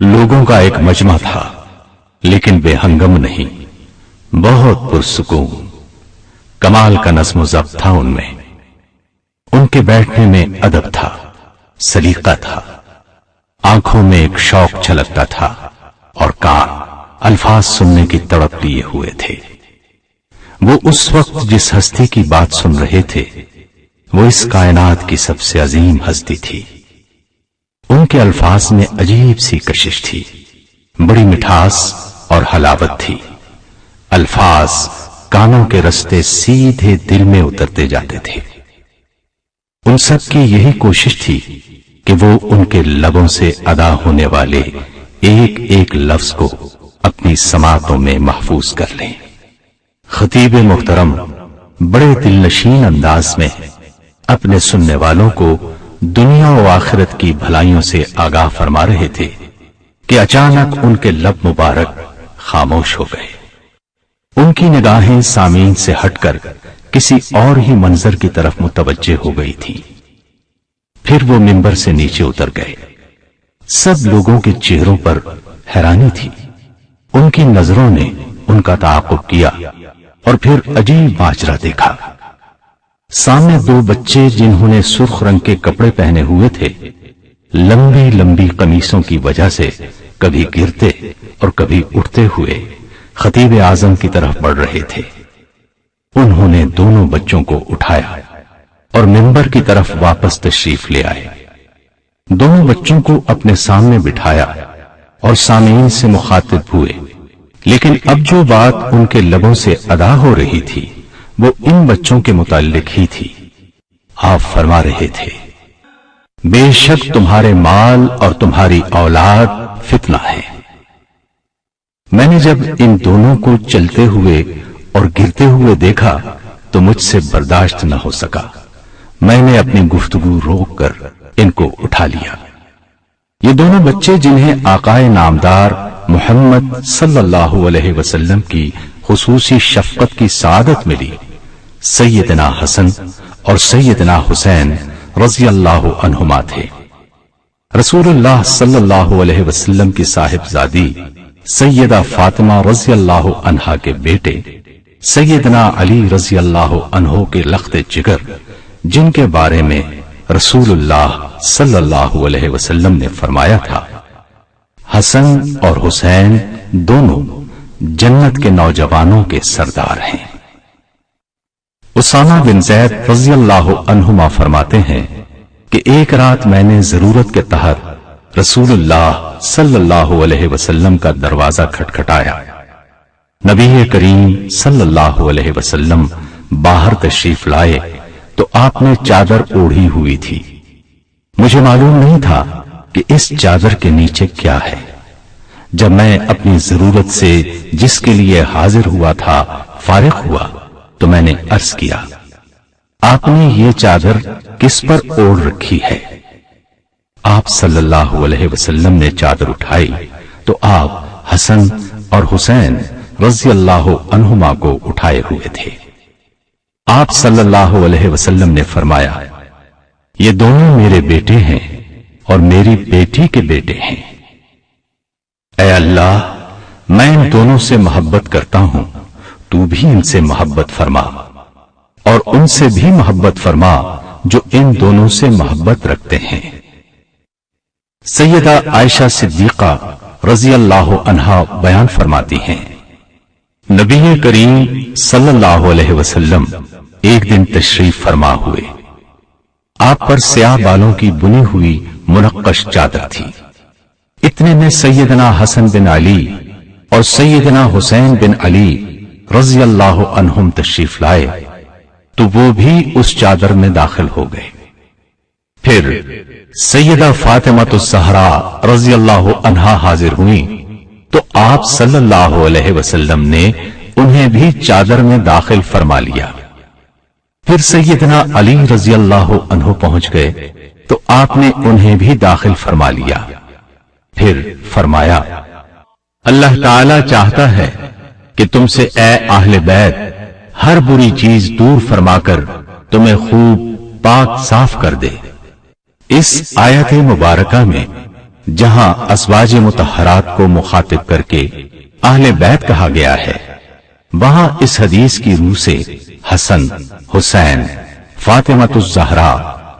لوگوں کا ایک مجمع تھا لیکن بے ہنگم نہیں، بہت پرسکون، کمال کا نظم و ضبط تھا ان میں۔ ان کے بیٹھنے میں ادب تھا، سلیقہ تھا، آنکھوں میں ایک شوق چھلکتا تھا اور کان الفاظ سننے کی تڑپ لیے ہوئے تھے۔ وہ اس وقت جس ہستی کی بات سن رہے تھے وہ اس کائنات کی سب سے عظیم ہستی تھی۔ ان کے الفاظ میں عجیب سی کشش تھی، بڑی مٹھاس اور حلاوت تھی۔ الفاظ کانوں کے رستے سیدھے دل میں اترتے جاتے تھے۔ ان سب کی یہی کوشش تھی کہ وہ ان کے لبوں سے ادا ہونے والے ایک ایک لفظ کو اپنی سماعتوں میں محفوظ کر لیں۔ خطیب محترم بڑے دل نشین انداز میں اپنے سننے والوں کو دنیا و آخرت کی بھلائیوں سے آگاہ فرما رہے تھے کہ اچانک ان کے لب مبارک خاموش ہو گئے۔ ان کی نگاہیں سامعین سے ہٹ کر کسی اور ہی منظر کی طرف متوجہ ہو گئی تھی۔ پھر وہ منبر سے نیچے اتر گئے۔ سب لوگوں کے چہروں پر حیرانی تھی۔ ان کی نظروں نے ان کا تعاقب کیا اور پھر عجیب ماجرا دیکھا۔ سامنے دو بچے جنہوں نے سرخ رنگ کے کپڑے پہنے ہوئے تھے، لمبی لمبی قمیصوں کی وجہ سے کبھی گرتے اور کبھی اٹھتے ہوئے خطیب اعظم کی طرف بڑھ رہے تھے۔ انہوں نے دونوں بچوں کو اٹھایا اور منبر کی طرف واپس تشریف لے آئے۔ دونوں بچوں کو اپنے سامنے بٹھایا اور سامعین سے مخاطب ہوئے، لیکن اب جو بات ان کے لبوں سے ادا ہو رہی تھی وہ ان بچوں کے متعلق ہی تھی۔ آپ فرما رہے تھے، بے شک تمہارے مال اور تمہاری اولاد فتنہ ہے۔ میں نے جب ان دونوں کو چلتے ہوئے اور گرتے ہوئے دیکھا تو مجھ سے برداشت نہ ہو سکا۔ میں نے اپنی گفتگو روک کر ان کو اٹھا لیا۔ یہ دونوں بچے جنہیں آقائے نامدار محمد صلی اللہ علیہ وسلم کی خصوصی شفقت کی سعادت ملی، سیدنا حسن اور سیدنا حسین رضی اللہ عنہما تھے۔ رسول اللہ صلی اللہ علیہ وسلم کی صاحبزادی سیدہ فاطمہ رضی اللہ عنہا کے بیٹے سیدنا علی رضی اللہ عنہ کے لخت جگر، جن کے بارے میں رسول اللہ صلی اللہ علیہ وسلم نے فرمایا تھا، حسن اور حسین دونوں جنت کے نوجوانوں کے سردار ہیں۔ اسامہ بن زید رضی اللہ عنہما فرماتے ہیں کہ ایک رات میں نے ضرورت کے تحت رسول اللہ صلی اللہ علیہ وسلم کا دروازہ کھٹکھٹایا۔ نبی کریم صلی اللہ علیہ وسلم باہر تشریف لائے تو آپ نے چادر اوڑھی ہوئی تھی۔ مجھے معلوم نہیں تھا کہ اس چادر کے نیچے کیا ہے۔ جب میں اپنی ضرورت سے جس کے لیے حاضر ہوا تھا فارغ ہوا تو میں نے عرض کیا، آپ نے یہ چادر کس پر اوڑھ رکھی ہے؟ آپ صلی اللہ علیہ وسلم نے چادر اٹھائی تو آپ حسن اور حسین رضی اللہ عنہما کو اٹھائے ہوئے تھے۔ آپ صلی اللہ علیہ وسلم نے فرمایا، یہ دونوں میرے بیٹے ہیں اور میری بیٹی کے بیٹے ہیں۔ اے اللہ، میں ان دونوں سے محبت کرتا ہوں، تو بھی ان سے محبت فرما اور ان سے بھی محبت فرما جو ان دونوں سے محبت رکھتے ہیں۔ سیدہ عائشہ صدیقہ رضی اللہ عنہا بیان فرماتی ہیں، نبی کریم صلی اللہ علیہ وسلم ایک دن تشریف فرما ہوئے۔ آپ پر سیاہ بالوں کی بنی ہوئی منقش چادر تھی۔ اتنے میں سیدنا حسن بن علی اور سیدنا حسین بن علی رضی اللہ عنہم تشریف لائے تو وہ بھی اس چادر میں داخل ہو گئے۔ پھر سیدہ فاطمہ الزہرا رضی اللہ عنہا حاضر ہوئیں تو آپ صلی اللہ علیہ وسلم نے انہیں بھی چادر میں داخل فرما لیا۔ پھر سیدنا علی رضی اللہ عنہ پہنچ گئے تو آپ نے انہیں بھی داخل فرما لیا۔ پھر فرمایا، اللہ تعالی چاہتا ہے کہ تم سے اے اہل بیت ہر بری چیز دور فرما کر تمہیں خوب پاک صاف کر دے۔ اس آیت مبارکہ میں جہاں ازواج مطہرات کو مخاطب کر کے اہل بیت کہا گیا ہے، وہاں اس حدیث کی روح سے حسن، حسین، فاطمہ الزہرا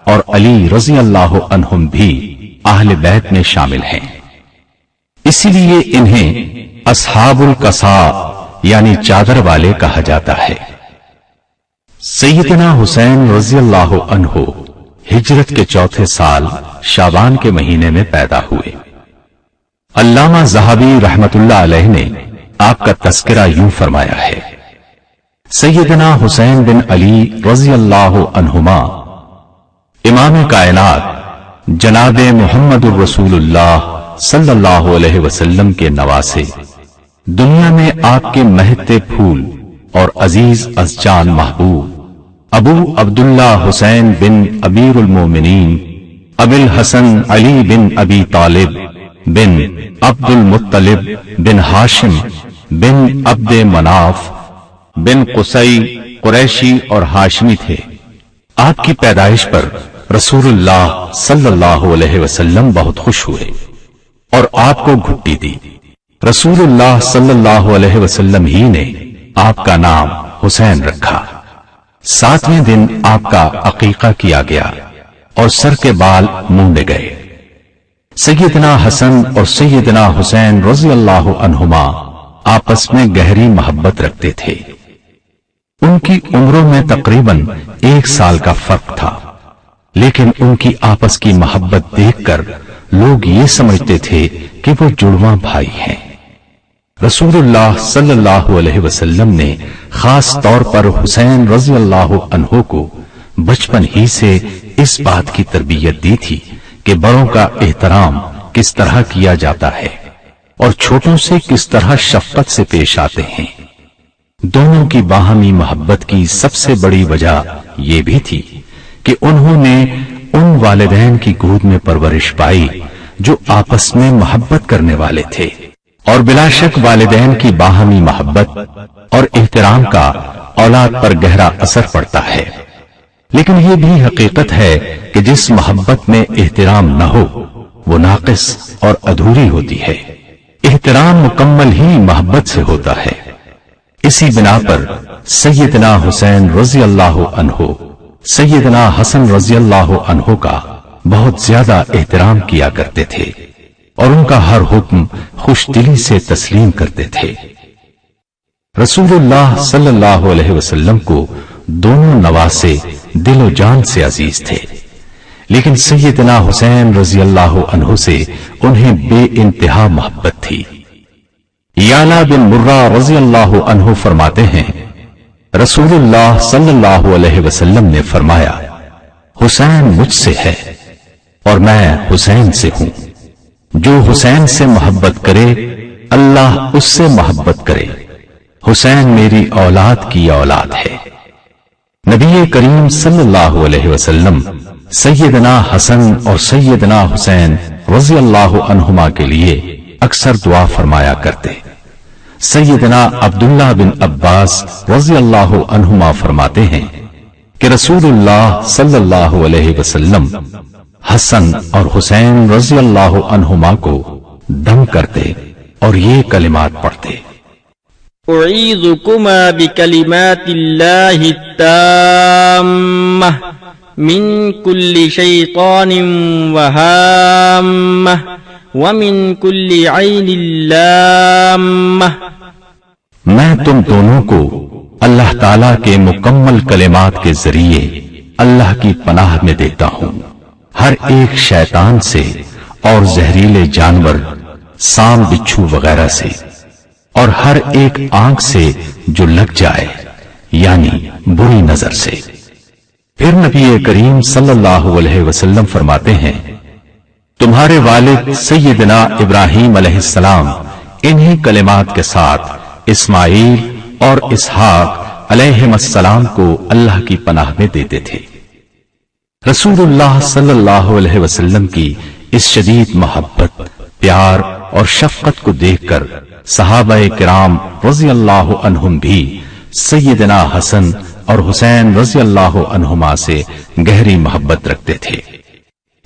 اور علی رضی اللہ عنہم بھی اہل بیت میں شامل ہیں۔ اسی لیے انہیں اصحاب القصا یعنی چادر والے کہا جاتا ہے۔ سیدنا حسین رضی اللہ عنہ ہجرت کے چوتھے سال شعبان کے مہینے میں پیدا ہوئے۔ علامہ ذہبی رحمت اللہ علیہ نے آپ کا تذکرہ یوں فرمایا ہے، سیدنا حسین بن علی رضی اللہ عنہما امام کائنات جناب محمد الرسول اللہ صلی اللہ علیہ وسلم کے نواسے، دنیا میں آپ کے مہکتے پھول اور عزیز از جان محبوب ابو عبداللہ حسین بن امیر المومنین ابی الحسن علی بن ابی طالب بن عبد المطلب بن ہاشم بن عبد مناف بن قصی قریشی اور ہاشمی تھے۔ آپ کی پیدائش پر رسول اللہ صلی اللہ علیہ وسلم بہت خوش ہوئے اور آپ کو گھٹی دی۔ رسول اللہ صلی اللہ علیہ وسلم ہی نے آپ کا نام حسین رکھا۔ 7ویں دن آپ کا عقیقہ کیا گیا اور سر کے بال مونڈے گئے۔ سیدنا حسن اور سیدنا حسین رضی اللہ عنہما آپس میں گہری محبت رکھتے تھے۔ ان کی عمروں میں تقریباً 1 سال کا فرق تھا، لیکن ان کی آپس کی محبت دیکھ کر لوگ یہ سمجھتے تھے کہ وہ جڑواں بھائی ہیں۔ رسول اللہ صلی اللہ علیہ وسلم نے خاص طور پر حسین رضی اللہ عنہ کو بچپن ہی سے اس بات کی تربیت دی تھی کہ بڑوں کا احترام کس طرح کیا جاتا ہے اور چھوٹوں سے کس طرح شفقت سے پیش آتے ہیں۔ دونوں کی باہمی محبت کی سب سے بڑی وجہ یہ بھی تھی کہ انہوں نے ان والدین کی گود میں پرورش پائی جو آپس میں محبت کرنے والے تھے، اور بلا شک والدین کی باہمی محبت اور احترام کا اولاد پر گہرا اثر پڑتا ہے۔ لیکن یہ بھی حقیقت ہے کہ جس محبت میں احترام نہ ہو وہ ناقص اور ادھوری ہوتی ہے۔ احترام مکمل ہی محبت سے ہوتا ہے۔ اسی بنا پر سیدنا حسین رضی اللہ عنہ سیدنا حسن رضی اللہ عنہ کا بہت زیادہ احترام کیا کرتے تھے اور ان کا ہر حکم خوش دلی سے تسلیم کرتے تھے۔ رسول اللہ صلی اللہ علیہ وسلم کو دونوں نواسے دل و جان سے عزیز تھے، لیکن سیدنا حسین رضی اللہ عنہ سے انہیں بے انتہا محبت تھی۔ یعلا بن مرہ رضی اللہ عنہ فرماتے ہیں، رسول اللہ صلی اللہ علیہ وسلم نے فرمایا، حسین مجھ سے ہے اور میں حسین سے ہوں۔ جو حسین سے محبت کرے اللہ اس سے محبت کرے۔ حسین میری اولاد کی اولاد ہے۔ نبی کریم صلی اللہ علیہ وسلم سیدنا حسن اور سیدنا حسین رضی اللہ عنہما کے لیے اکثر دعا فرمایا کرتے۔ سیدنا عبداللہ بن عباس رضی اللہ عنہما فرماتے ہیں کہ رسول اللہ صلی اللہ علیہ وسلم حسن اور حسین رضی اللہ عنہما کو دم کرتے اور یہ کلمات پڑھتے، اعیذکما بکلمات اللہ التامہ من کل شیطان وہامہ ومن کل عین لامہ۔ میں تم دونوں کو اللہ تعالیٰ کے مکمل کلمات کے ذریعے اللہ کی پناہ میں دیتا ہوں، ہر ایک شیطان سے اور زہریلے جانور، سام بچھو وغیرہ سے، اور ہر ایک آنکھ سے جو لگ جائے یعنی بری نظر سے۔ پھر نبی کریم صلی اللہ علیہ وسلم فرماتے ہیں، تمہارے والد سیدنا ابراہیم علیہ السلام انہی کلمات کے ساتھ اسماعیل اور اسحاق علیہم السلام کو اللہ کی پناہ میں دیتے تھے۔ رسول اللہ صلی اللہ علیہ وسلم کی اس شدید محبت، پیار اور شفقت کو دیکھ کر صحابہ کرام رضی اللہ عنہم بھی سیدنا حسن اور حسین رضی اللہ عنہما سے گہری محبت رکھتے تھے۔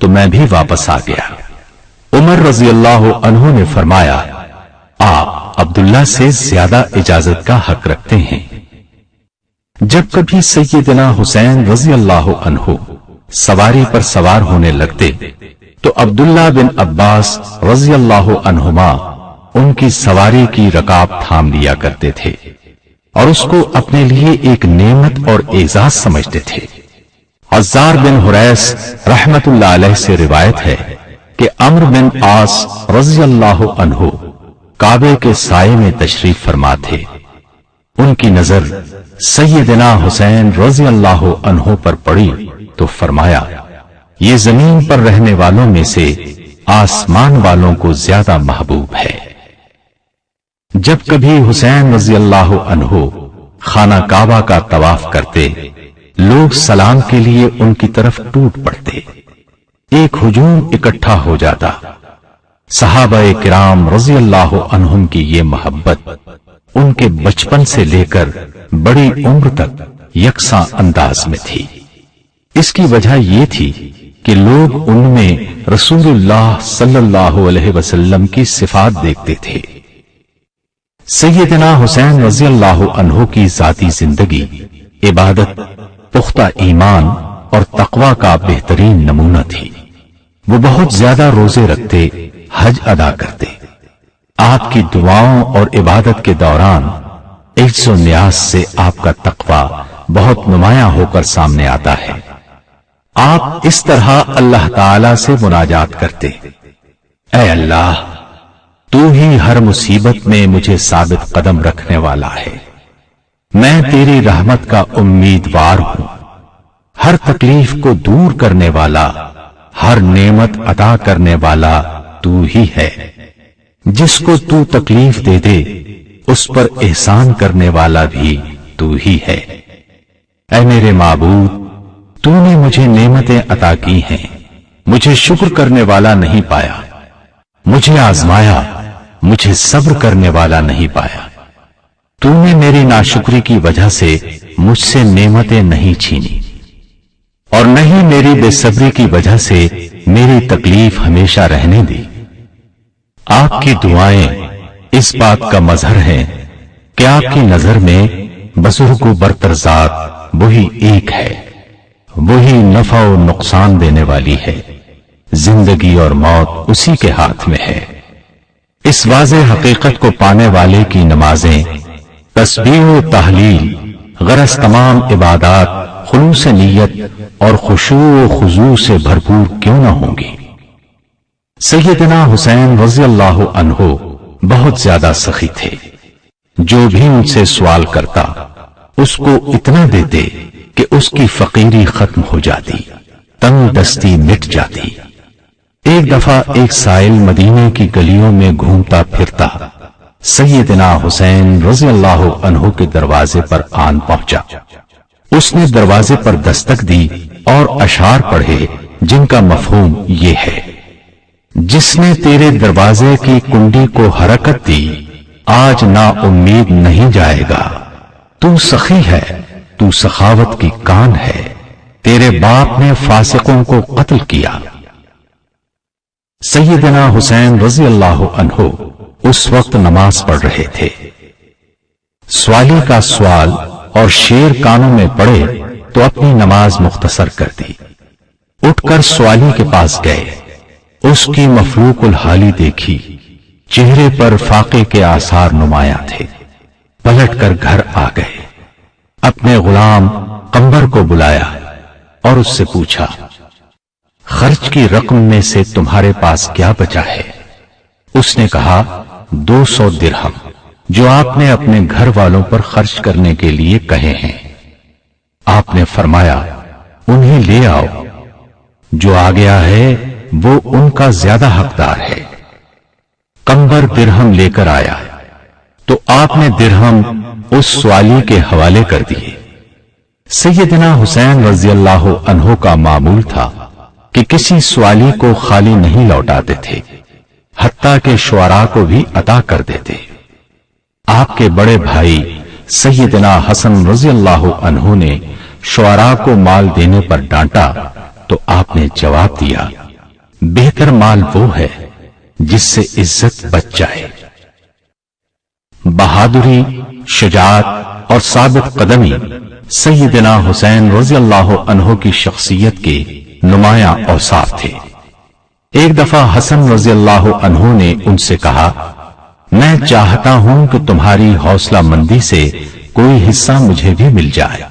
تو میں بھی واپس آ گیا۔ عمر رضی اللہ عنہ نے فرمایا، آپ عبداللہ سے زیادہ اجازت کا حق رکھتے ہیں۔ جب کبھی سیدنا حسین رضی اللہ عنہ سواری پر سوار ہونے لگتے تو عبداللہ بن عباس رضی اللہ عنہما ان کی سواری کی رکاب تھام لیا کرتے تھے اور اس کو اپنے لیے ایک نعمت اور اعزاز سمجھتے تھے۔ عزار بن حریث رحمت اللہ علیہ سے روایت ہے کہ عمرو بن عاص رضی اللہ عنہ کعبے کے سائے میں تشریف فرما تھے۔ ان کی نظر سیدنا حسین رضی اللہ عنہ پر پڑی تو فرمایا، یہ زمین پر رہنے والوں میں سے آسمان والوں کو زیادہ محبوب ہے۔ جب کبھی حسین رضی اللہ عنہ خانہ کعبہ کا طواف کرتے، لوگ سلام کے لیے ان کی طرف ٹوٹ پڑتے، ایک ہجوم اکٹھا ہو جاتا۔ صحابہ کرام رضی اللہ عنہم کی یہ محبت ان کے بچپن سے لے کر بڑی عمر تک یکساں انداز میں تھی۔ اس کی وجہ یہ تھی کہ لوگ ان میں رسول اللہ صلی اللہ علیہ وسلم کی صفات دیکھتے تھے۔ سیدنا حسین رضی اللہ عنہ کی ذاتی زندگی عبادت، پختہ ایمان اور تقوی کا بہترین نمونہ تھی۔ وہ بہت زیادہ روزے رکھتے، حج ادا کرتے۔ آپ کی دعاؤں اور عبادت کے دوران عجز و نیاز سے آپ کا تقوی بہت نمایاں ہو کر سامنے آتا ہے۔ آپ اس طرح اللہ تعالی سے مناجات کرتے، اے اللہ، تو ہی ہر مصیبت میں مجھے ثابت قدم رکھنے والا ہے، میں تیری رحمت کا امیدوار ہوں، ہر تکلیف کو دور کرنے والا، ہر نعمت عطا کرنے والا تو ہی ہے، جس کو تو تکلیف دے دے اس پر احسان کرنے والا بھی تو ہی ہے۔ اے میرے معبود، تو نے مجھے نعمتیں عطا کی ہیں، مجھے شکر کرنے والا نہیں پایا، مجھے آزمایا، مجھے صبر کرنے والا نہیں پایا۔ تو نے میری ناشکری کی وجہ سے مجھ سے نعمتیں نہیں چھینی، اور نہیں میری بے صبری کی وجہ سے میری تکلیف ہمیشہ رہنے دی۔ آپ کی دعائیں اس بات کا مظہر ہیں کہ آپ کی نظر میں بزرگ و برتر ذات وہی ایک ہے، وہی نفع و نقصان دینے والی ہے، زندگی اور موت اسی کے ہاتھ میں ہے۔ اس واضح حقیقت کو پانے والے کی نمازیں، تسبیح و تحلیل، غرض تمام عبادات خلوص نیت اور خشوع و خضوع سے بھرپور کیوں نہ ہوں گی۔ سیدنا حسین رضی اللہ عنہ بہت زیادہ سخی تھے، جو بھی ان سے سوال کرتا اس کو اتنا دیتے کہ اس کی فقیری ختم ہو جاتی، تنگ دستی مٹ جاتی۔ ایک دفعہ ایک سائل مدینے کی گلیوں میں گھومتا پھرتا سیدنا حسین رضی اللہ عنہ کے دروازے پر آن پہنچا۔ اس نے دروازے پر دستک دی اور اشعار پڑھے جن کا مفہوم یہ ہے، جس نے تیرے دروازے کی کنڈی کو حرکت دی آج نا امید نہیں جائے گا، تو سخی ہے، تو سخاوت کی کان ہے، تیرے باپ نے فاسقوں کو قتل کیا۔ سیدنا حسین رضی اللہ عنہ اس وقت نماز پڑھ رہے تھے۔ سوالی کا سوال اور شیر کانوں میں پڑے تو اپنی نماز مختصر کر دی۔ اٹھ کر سوالی کے پاس گئے، اس کی مفلوق الحالی دیکھی، چہرے پر فاقے کے آثار نمایاں تھے۔ پلٹ کر گھر آ گئے، اپنے غلام قمبر کو بلایا اور اس سے پوچھا، خرچ کی رقم میں سے تمہارے پاس کیا بچا ہے؟ اس نے کہا 200 درہم، جو آپ نے اپنے گھر والوں پر خرچ کرنے کے لیے کہے ہیں۔ آپ نے فرمایا انہیں لے آؤ، جو آ گیا ہے وہ ان کا زیادہ حقدار ہے۔ قمبر درہم لے کر آیا تو آپ نے درہم اس سوالی کے حوالے کر دیے۔ سیدنا حسین رضی اللہ عنہ کا معمول تھا کہ کسی سوالی کو خالی نہیں لوٹاتے تھے، حتیٰ کہ شعراء کو بھی عطا کر دیتے۔ آپ کے بڑے بھائی سیدنا حسن رضی اللہ عنہ نے شعراء کو مال دینے پر ڈانٹا تو آپ نے جواب دیا، بہتر مال وہ ہے جس سے عزت بچ جائے۔ بہادری، شجاعت اور ثابت قدمی سیدنا حسین رضی اللہ عنہ کی شخصیت کے نمایاں اوصاف تھے۔ ایک دفعہ حسن رضی اللہ عنہ نے ان سے کہا، میں چاہتا ہوں کہ تمہاری حوصلہ مندی سے کوئی حصہ مجھے بھی مل جائے۔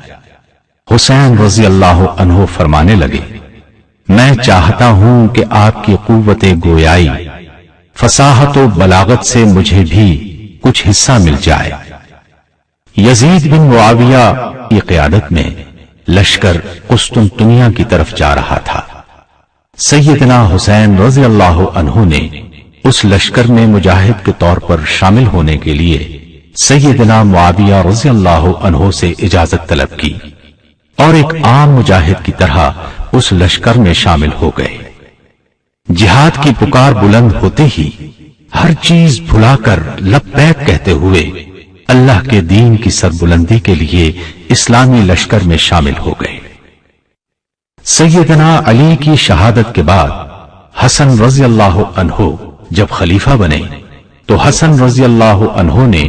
حسین رضی اللہ عنہ فرمانے لگے، میں چاہتا ہوں کہ آپ کی قوت گویائی، فصاحت و بلاغت سے مجھے بھی کچھ حصہ مل جائے۔ یزید بن معاویہ کی قیادت میں لشکر قسطنطنیہ کی طرف جا رہا تھا۔ سیدنا حسین رضی اللہ عنہ نے اس لشکر میں مجاہد کے طور پر شامل ہونے کے لیے سیدنا معاویہ رضی اللہ عنہ سے اجازت طلب کی اور ایک عام مجاہد کی طرح اس لشکر میں شامل ہو گئے۔ جہاد کی پکار بلند ہوتے ہی ہر چیز بھلا کر لبیک کہتے ہوئے اللہ کے دین کی سربلندی کے لیے اسلامی لشکر میں شامل ہو گئے۔ سیدنا علی کی شہادت کے بعد حسن رضی اللہ عنہ جب خلیفہ بنے تو حسن رضی اللہ عنہ نے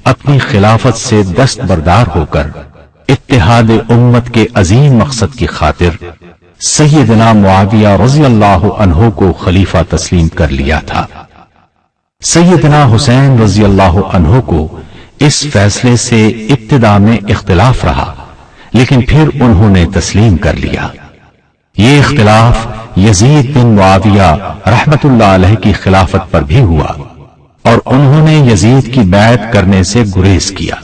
اپنی خلافت سے دستبردار ہو کر اتحاد امت کے عظیم مقصد کی خاطر سیدنا معاویہ رضی اللہ عنہ کو خلیفہ تسلیم کر لیا تھا۔ سیدنا حسین رضی اللہ عنہ کو اس فیصلے سے ابتدا میں اختلاف رہا، لیکن پھر انہوں نے تسلیم کر لیا۔ یہ اختلاف یزید بن معاویہ رحمت اللہ علیہ کی خلافت پر بھی ہوا اور انہوں نے یزید کی بیعت کرنے سے گریز کیا۔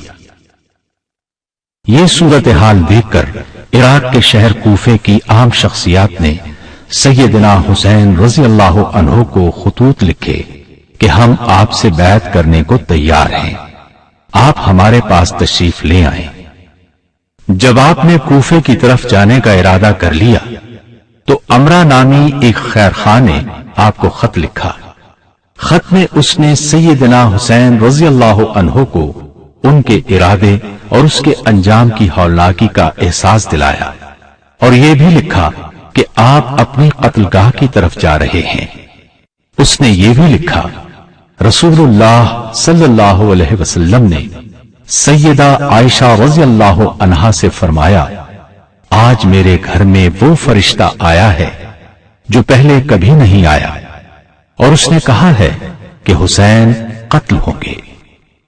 یہ صورتحال دیکھ کر عراق کے شہر کوفے کی عام شخصیات نے سیدنا حسین رضی اللہ عنہ کو خطوط لکھے کہ ہم آپ سے بیعت کرنے کو تیار ہیں، آپ ہمارے پاس تشریف لے آئیں۔ جب آپ نے کوفے کی طرف جانے کا ارادہ کر لیا تو امرا نامی ایک خیر خواہ نے آپ کو خط لکھا۔ خط میں اس نے سیدنا حسین رضی اللہ عنہ کو ان کے ارادے اور اس کے انجام کی ہولناکی کا احساس دلایا اور یہ بھی لکھا کہ آپ اپنی قتل گاہ کی طرف جا رہے ہیں۔ اس نے یہ بھی لکھا، رسول اللہ صلی اللہ علیہ وسلم نے سیدہ عائشہ رضی اللہ عنہا سے فرمایا، آج میرے گھر میں وہ فرشتہ آیا ہے جو پہلے کبھی نہیں آیا، اور اس نے کہا ہے کہ حسین قتل ہوں گے،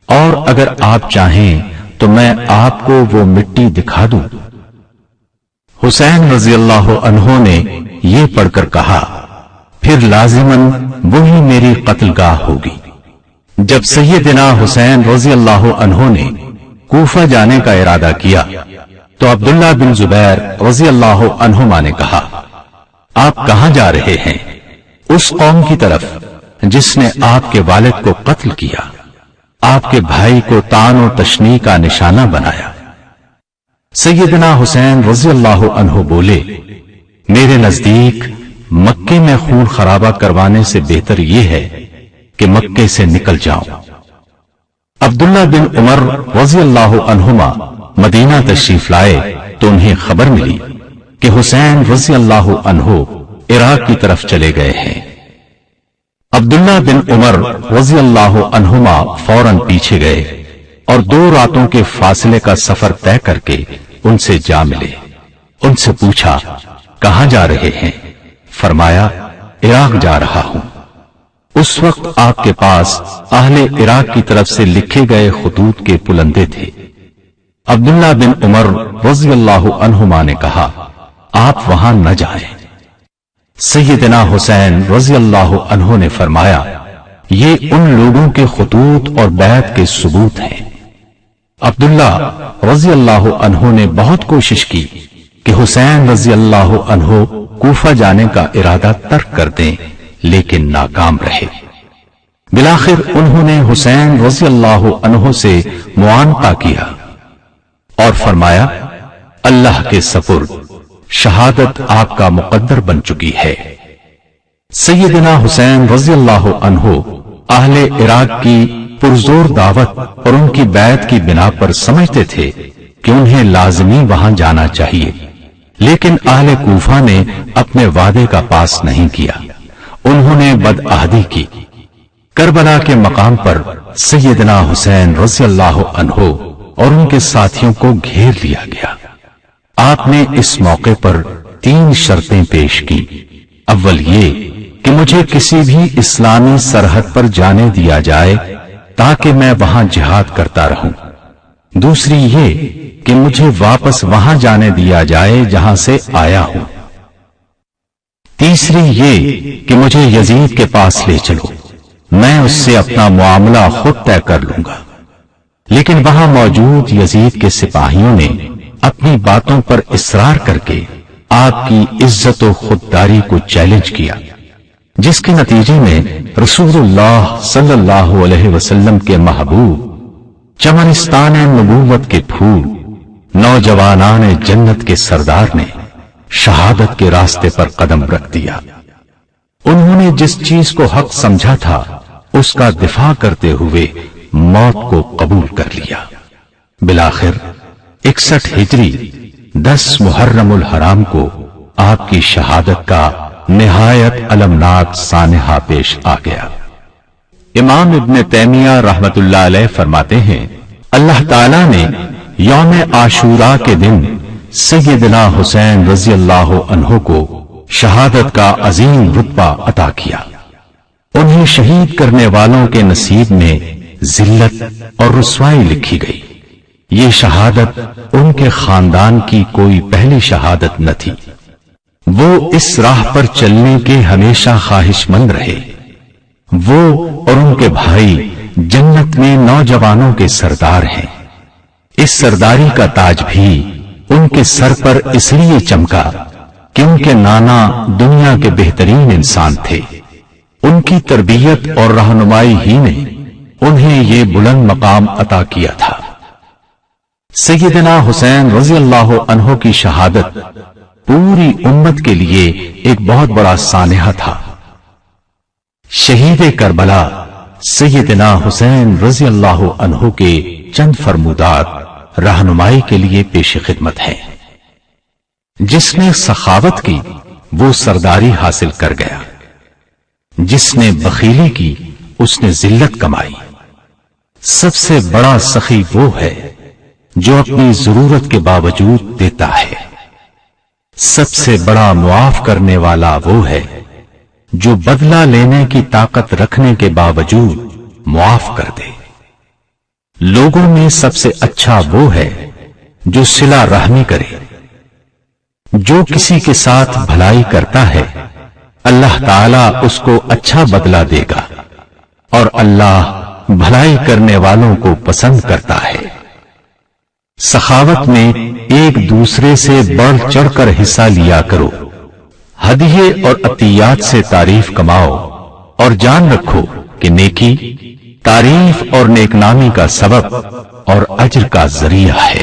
اور اگر آپ چاہیں تو میں آپ کو وہ مٹی دکھا دوں۔ حسین رضی اللہ عنہ نے یہ پڑھ کر کہا، پھر لازماً وہی میری قتل گاہ ہوگی۔ جب سیدنا حسین رضی اللہ عنہ نے کوفہ جانے کا ارادہ کیا تو عبداللہ بن زبیر رضی اللہ عنہما نے کہا، آپ کہاں جا رہے ہیں؟ اس قوم کی طرف جس نے آپ کے والد کو قتل کیا، آپ کے بھائی کو طعن و تشنیع کا نشانہ بنایا۔ سیدنا حسین رضی اللہ عنہ بولے، میرے نزدیک مکے میں خون خرابہ کروانے سے بہتر یہ ہے کہ مکے سے نکل جاؤں۔ عبداللہ بن عمر رضی اللہ عنہما مدینہ تشریف لائے تو انہیں خبر ملی کہ حسین رضی اللہ عنہ عراق کی طرف چلے گئے ہیں۔ عبداللہ بن عمر رضی اللہ عنہما فوراً پیچھے گئے اور 2 راتوں کے فاصلے کا سفر طے کر کے ان سے جا ملے۔ ان سے پوچھا، کہاں جا رہے ہیں؟ فرمایا، عراق جا رہا ہوں۔ اس وقت آپ کے پاس اہل عراق کی طرف سے لکھے گئے خطوط کے پلندے تھے۔ عبداللہ بن عمر رضی اللہ عنہما نے کہا، آپ وہاں نہ جائیں۔ سیدنا حسین رضی اللہ عنہ نے فرمایا، یہ ان لوگوں کے خطوط اور بیعت کے ثبوت ہیں۔ عبداللہ رضی اللہ عنہ نے بہت کوشش کی کہ حسین رضی اللہ عنہ کوفہ جانے کا ارادہ ترک کر دیں، لیکن ناکام رہے۔ بالآخر انہوں نے حسین رضی اللہ عنہ سے معانقہ کیا اور فرمایا، اللہ کے سپرد، شہادت آپ کا مقدر بن چکی ہے۔ سیدنا حسین رضی اللہ عنہ اہل عراق کی پرزور دعوت اور ان کی بیعت کی بنا پر سمجھتے تھے کہ انہیں لازمی وہاں جانا چاہیے، لیکن اہل کوفہ نے اپنے وعدے کا پاس نہیں کیا۔ انہوں نے بدعہدی کی۔ کربلا کے مقام پر سیدنا حسین رضی اللہ عنہ اور ان کے ساتھیوں کو گھیر لیا گیا۔ آپ نے اس موقع پر 3 شرطیں پیش کی۔ اول یہ کہ مجھے کسی بھی اسلامی سرحد پر جانے دیا جائے تاکہ میں وہاں جہاد کرتا رہوں۔ دوسری یہ کہ مجھے واپس وہاں جانے دیا جائے جہاں سے آیا ہوں۔ تیسری یہ کہ مجھے یزید کے پاس لے چلو، میں اس سے اپنا معاملہ خود طے کر لوں گا۔ لیکن وہاں موجود یزید کے سپاہیوں نے اپنی باتوں پر اصرار کر کے آپ کی عزت و خودداری کو چیلنج کیا، جس کے نتیجے میں رسول اللہ صلی اللہ علیہ وسلم کے محبوب، چمنستان نبوت کے پھول، نوجوانان جنت کے سردار نے شہادت کے راستے پر قدم رکھ دیا۔ انہوں نے جس چیز کو حق سمجھا تھا اس کا دفاع کرتے ہوئے موت کو قبول کر لیا۔ بالآخر 61 ہجری 10 محرم الحرام کو آپ کی شہادت کا نہایت المناک سانحہ پیش آ گیا۔ امام ابن تیمیہ رحمت اللہ علیہ فرماتے ہیں، اللہ تعالی نے یوم عاشوراء کے دن سیدنا حسین رضی اللہ عنہ کو شہادت کا عظیم رتبہ عطا کیا۔ انہیں شہید کرنے والوں کے نصیب میں ذلت اور رسوائی لکھی گئی۔ یہ شہادت ان کے خاندان کی کوئی پہلی شہادت نہ تھی۔ وہ اس راہ پر چلنے کے ہمیشہ خواہش مند رہے۔ وہ اور ان کے بھائی جنت میں نوجوانوں کے سردار ہیں۔ اس سرداری کا تاج بھی ان کے سر پر اس لیے چمکا کہ ان کے نانا دنیا کے بہترین انسان تھے۔ ان کی تربیت اور رہنمائی ہی نے انہیں یہ بلند مقام عطا کیا تھا۔ سیدنا حسین رضی اللہ عنہ کی شہادت پوری امت کے لیے ایک بہت بڑا سانحہ تھا۔ شہید کربلا سیدنا حسین رضی اللہ عنہ کے چند فرمودات رہنمائی کے لیے پیش خدمت ہیں۔ جس نے سخاوت کی وہ سرداری حاصل کر گیا، جس نے بخیلی کی اس نے ذلت کمائی۔ سب سے بڑا سخی وہ ہے جو اپنی ضرورت کے باوجود دیتا ہے۔ سب سے بڑا معاف کرنے والا وہ ہے جو بدلہ لینے کی طاقت رکھنے کے باوجود معاف کر دے۔ لوگوں میں سب سے اچھا وہ ہے جو صلہ رحمی کرے۔ جو کسی کے ساتھ بھلائی کرتا ہے اللہ تعالیٰ اس کو اچھا بدلہ دے گا، اور اللہ بھلائی کرنے والوں کو پسند کرتا ہے۔ سخاوت میں ایک دوسرے سے بڑھ چڑھ کر حصہ لیا کرو۔ ہدیے اور عطیات سے تعریف کماؤ، اور جان رکھو کہ نیکی، تعریف اور نیک نامی کا سبب اور اجر کا ذریعہ ہے۔